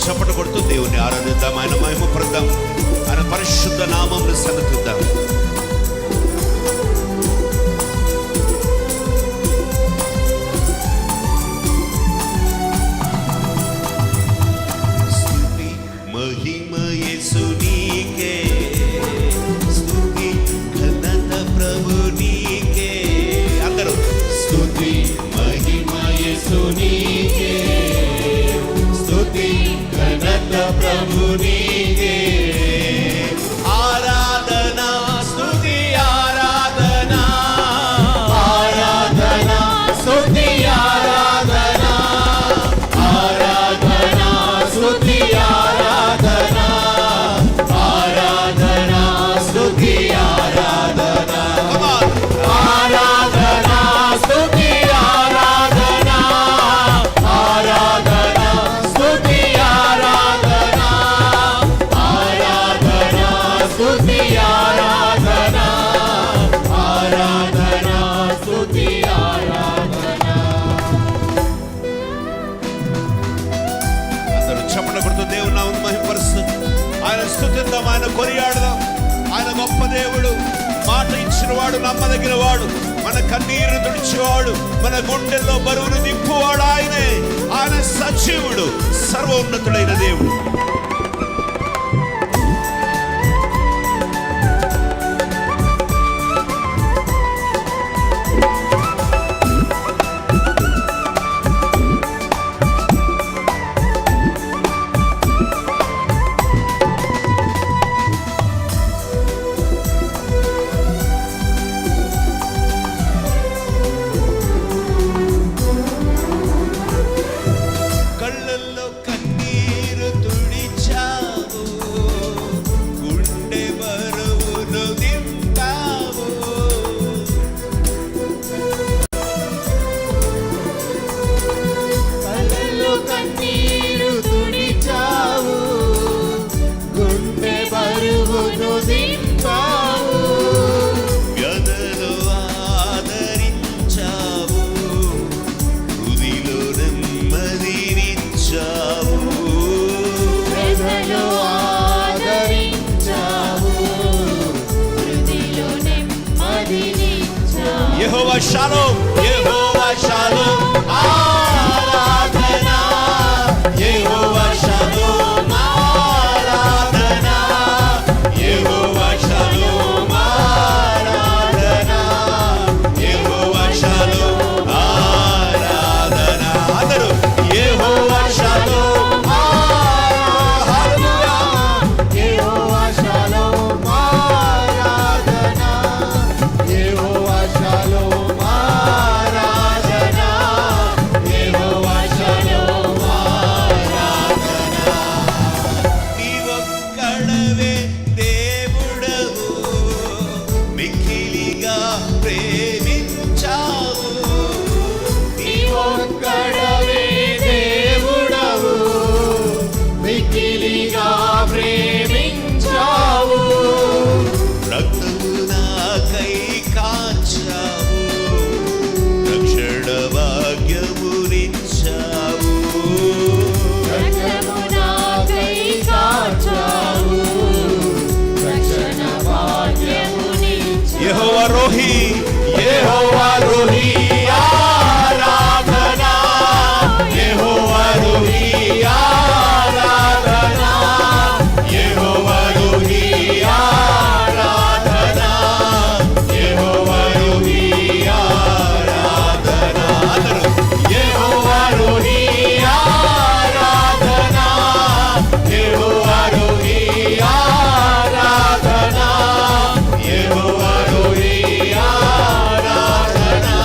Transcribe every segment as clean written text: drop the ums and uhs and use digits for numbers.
చప్పట్లు కొడుతూ దేవుని ఆరాధిద్దాం, ఆయన మహిమపడదాం, ఆయన పరిశుద్ధ నామమును సన్నతిద్దాం. స్తుతి మహిమ యేసునికే, స్తుతి ఘనత ప్రభు నీకే. అందరూ స్తుతి మహిమ యేసునికే, స్తుతి ఘనత ప్రభు నీకే. ఆరాధనా స్తుతి ఆరాధనా, ఆరాధనా స్తుతి ఆరాధనా, ఆరాధనా స్తుతి ఆరాధనా, ఆరాధనా స్తుతి ఆరాధనా, ఆరాధనా స్తుతి ఆరాధనా, ఆరాధనా స్తుతి ఆరాధనా, ఆరాధనా స్తుతి ఆరాధనా, ఆరాధనా స్తుతి ఆరాధనా. అందరూ చప్పట్లు కొడుతూ దేవుని నామమును మహిమపరుస్తూ ఆయన స్తుతిద్దాం, ఆయన కొనియాడదాం. ఆయన గొప్ప దేవుడు, మాట ఇచ్చినవాడు, నమ్మదగిన వాడు, మన కన్నీరు తుడిచేవాడు, మన గుండెల్లో బరువును దింపువాడు ఆయనే. ఆయన సజీవుడు, సర్వోన్నతుడైన దేవుడు. కళ్ళల్లో కన్నీరు తుడిచావు, గుండె బరువును దింపావు. కళ్ళల్లో కన్నీరు తుడిచావు, గుండె బరువును దింపావు. వ్యధలో ఆదరించావు, హృదిలో నెమ్మదినిచ్చావు. ప్రజలు ఆదరించావు, హృదిలో నెమ్మదినిచ్చావు. యెహోవా షాలోమ్, యెహోవా షాలోమ్, ఆరాధనా. యెహోవా షాలోమ్, ఆరాధనా. యెహోవా షాలోమ్, ఆరాధనా. యెహోవా షాలోమ్, ఆరాధనా. అందరూ యెహోవా షాలోమ్, హల్లెలూయా. యెహోవా షాలోమ్ ఆరాధనా, యెహోవా షాలోమ్ ఆరాధనా, యెహోవా షాలోమ్ ఆరాధనా. నీవొక్కడవే దేవుడవు, మిక్కిలిగా ప్రేమించావు. నీవొక్కడవే దేవుడవు, మిక్కిలిగా ప్రేమించావు. రక్తము నాకై కాచావు, రక్షణ భాగ్యమునిచ్చావు. రక్తము నాకై కాచావు, రక్షణ భాగ్యమునిచ్చావు. యెహోవా రోహి, యెహోవా రోహి, ఆరాధనా. యెహోవా రోహి, ఆరాధనా. యెహోవా రోహి, ఆరాధనా. యెహోవా రోహి, ఆరాధనా. అందరూ యెహోవా రోహి, ఆరాధనా. యెహోవా రోహి, ఆరాధనా. యెహోవా రోహి, ఆరాధనా.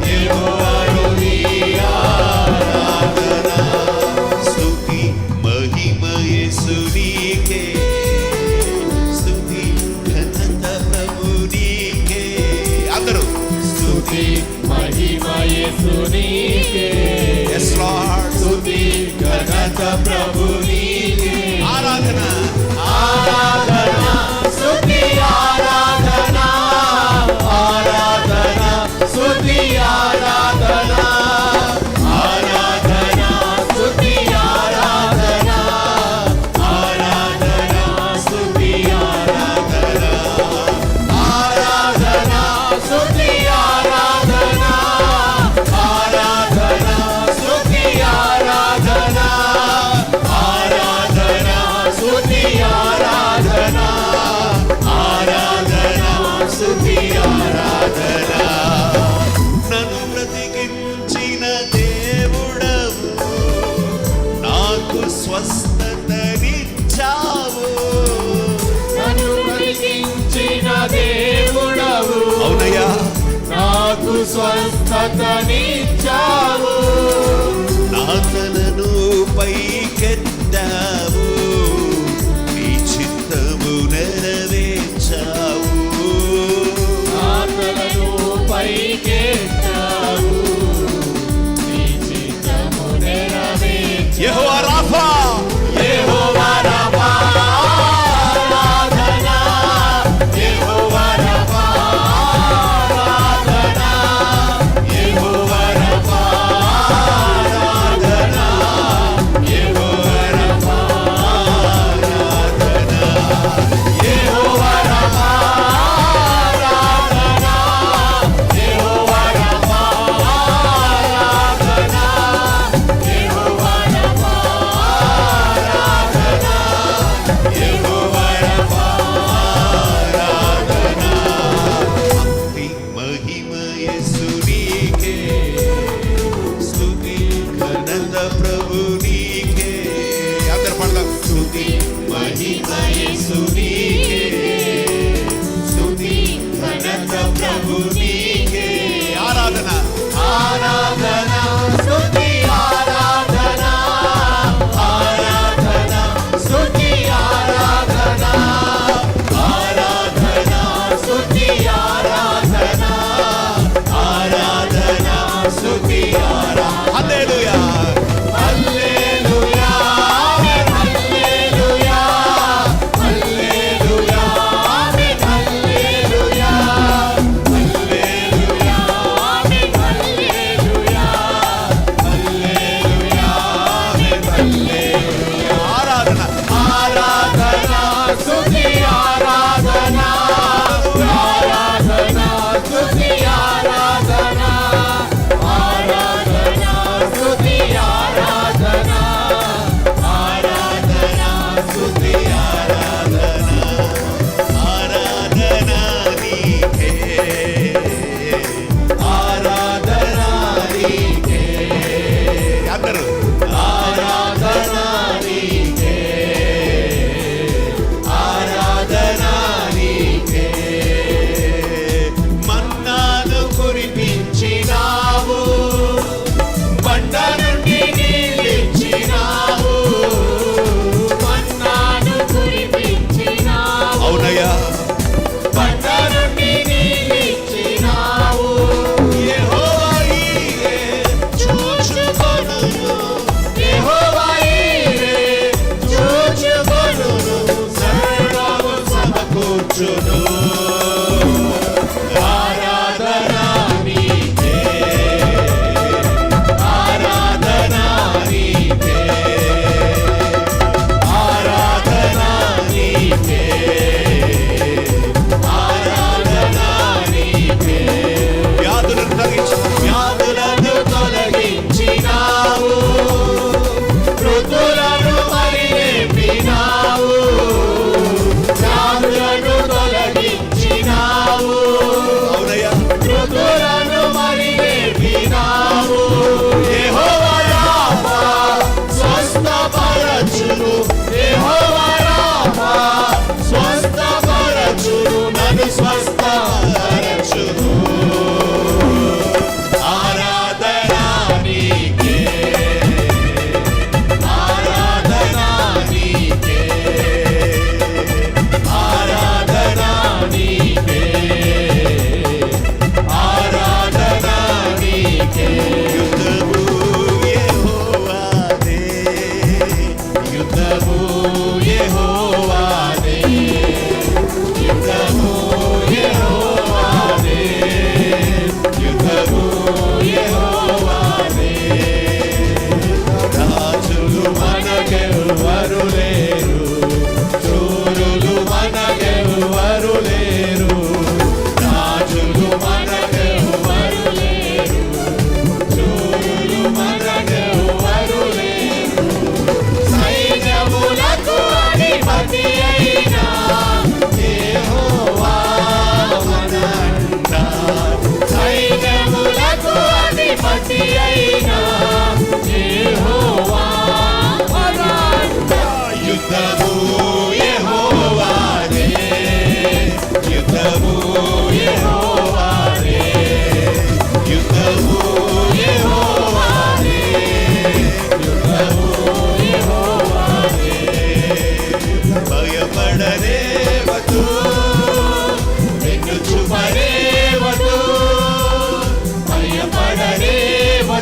యెహోవా రోహి, ఆరాధనా. స్తుతి మహిమ యేసునికే, స్తుతి ఘనత ప్రభు నీకే. అందరూ స్తుతి మహిమ యేసునికే, yes Lord, స్తుతి ఘనత ప్రభు నీకే. ఆరాధన, ఆరాధనా స్తుతి ఆరాధనా, ఆరాధనా స్తుతి ఆరాధనా, ఆరాధనా స్తుతి ఆరాధనా. స్వస్థతనిచ్చావు. నా తలను పైకెత్తావు, నీ చిత్తము నెరవేర్చావు. ఆత్మలను పైకెత్తావు, నీ చిత్తము నెరవేర్చావు. యెహోవా రాఫా, యెహోవా రాఫా, ఆరాధన. యెహోవా రాఫా, ఆరాధన. యెహోవా రాఫా, ఆరాధన. యెహోవా రాఫా, ఆరాధన. యెహోవా రాఫా, ఆరాధన. యెహోవా రాఫా, ఆరాధన. యెహోవా రాఫా, ఆరాధన. యెహోవా రాఫా, ఆరాధన. భక్తి మహిమ యేసునికే, స్తుతి ఘనత ప్రభు నీకే. అందరు పాడదాం. స్తుతి మహిమ యేసునికే, స్తుతి ఘనత ప్రభు నీకే. ఆరాధన, ఆరాధన, స్తుతి ఆరాధన. ఆరాధన, స్తుతి ఆరాధన. ఆరాధన, స్తుతి ఆరాధన. ఆరాధన, స్తుతి ఆరాధన. హల్లెలూయా. హల్లెలూయా, ఆమేన్. హల్లెలూయా, హల్లెలూయా, ఆమేన్. హల్లెలూయా, హల్లెలూయా, ఆమేన్. హల్లెలూయా, హల్లెలూయా, ఆమేన్. హల్లెలూయా. ఆరాధన, ఆరాధన, స్తుతి ఆరాధన. ఆరాధన, స్తుతి ఆరాధన. ఆరాధన, స్తుతి ఆరాధన.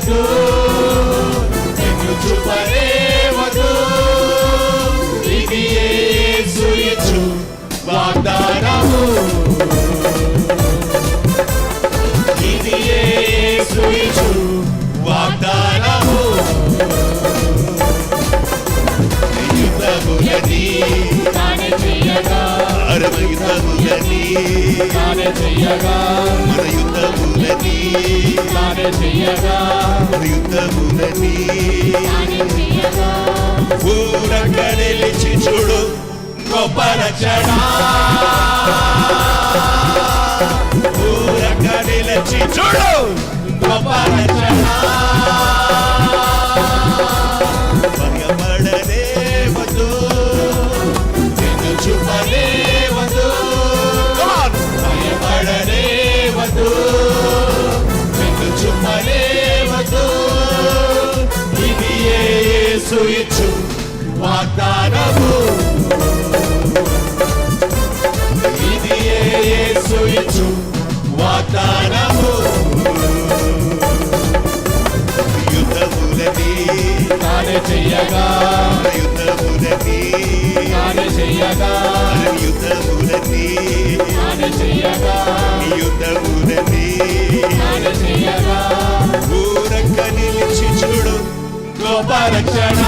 వద్దు, నిన్ను చూపనే వద్దు. ఇది యేసు ఇచ్చు వాగ్దానము, ఇది యేసు ఇచ్చు వాగ్దానము. యుద్ధములని తానే చెయ్యగా, యుద్ధములని తానే చెయ్యగా, మన యుద్ధములని తానే చెయ్యగా, యుద్ధములని తానే చెయ్యగా. ఊరక నిలిచి చూడు గొప్ప రక్షణ, ఊరక నిలిచి చూడు గొప్ప రక్షణ. భయపడనే వద్దు, నిన్ను చూపనే వద్దు. భయపడనే వద్దు, నిన్ను చూపనే వద్దు. ఇది యేసు ఇచ్చు వాగ్దానము, ఇది యేసు ఇచ్చు వాగ్దానము. యుద్ధములని తానే చెయ్యగా, యుద్ధములని తానే చెయ్యగా, యుద్ధములని తానే చెయ్యగా, యుద్ధములని తానే చెయ్యగా. ఊరక నిలిచి చూడు గొప్ప రక్షణ,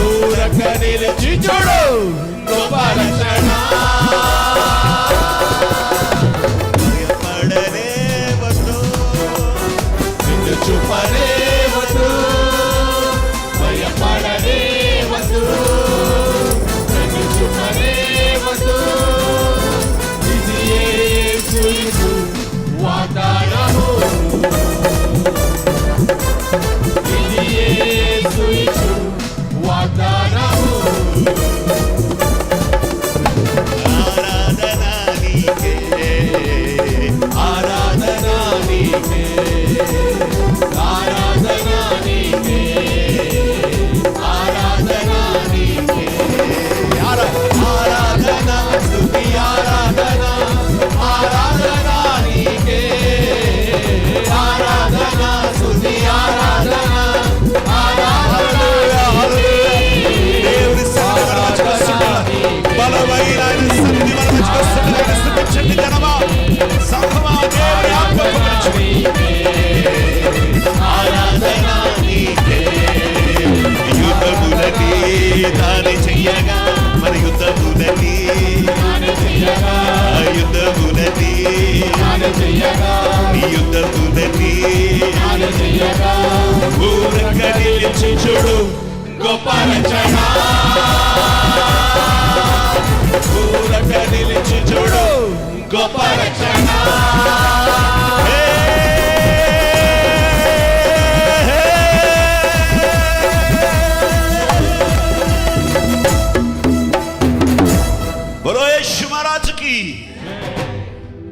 ఊరక నిలిచి చూడు గొప్ప రక్షణ. భయపడనే వద్దు, నిన్ను చూపనే వద్దు. భయపడనే వద్దు, నిన్ను చూపనే వద్దు. ఇది యేసు ఇచ్చు వాగ్దానము, ఇది యేసు ఇచ్చు వాగ్దానము. ఆరాధన నీకే, ఆరాధన నీకే, ఆరాధన నీకే, ఆరాధన నీకే. ఆరాధన స్తుతి ఆరాధన, ఆరాధన నీకే, ఆరాధన స్తుతి ఆరాధన, ఆరాధన. దేవుని బలమైన సన్నిధి మన మధ్యకు వస్తున్నది. స్తుతించండి జనమా, సంఘమా, దేవుని ఆత్మకు ఆరాధన నీకే. యుద్ధములని తానే చెయ్యగా, మన యుద్ధములని తానే చెయ్యగా, యుద్ధములని తానే చెయ్యగా, యుద్ధములని తానే చెయ్యగా. ఊరక నిలిచి చూడు గొప్ప రక్షణ,